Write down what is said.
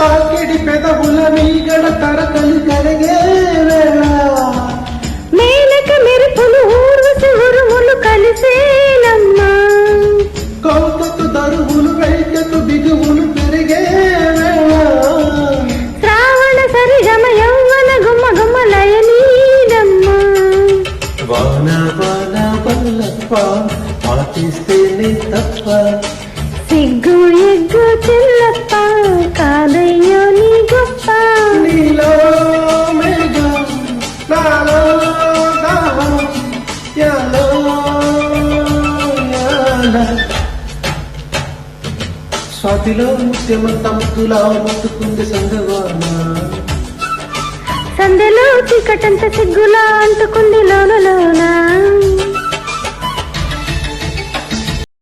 తాకిడి పెదవుల మీగడ తరకలు కరిగే వేళ మేలక మెరుపులు ఊర్వశి ఉరుములు కలిసేనమ్మా కౌతకు దరువులు వెయ్యకు దిగువులు పెరిగే వేళ శ్రావణ సరిగమ యౌవన గుమ్మ గుమ్మ లయనీదమ్మా వాన వాన వల్లప్ప పాటిస్తేనే తప్ప సిగ్గు ఎగ్గు చిల్లప్ప కాదయ్యో నీ గొప్ప నీలో మేఘం నాలో దాహం యాలో యాల స్వాతిలో ముత్యమంత ముద్దులా ముట్టుకుంది సంగవాన సందెలో చీకటంత సిగ్గులా అంటుకుంది లోన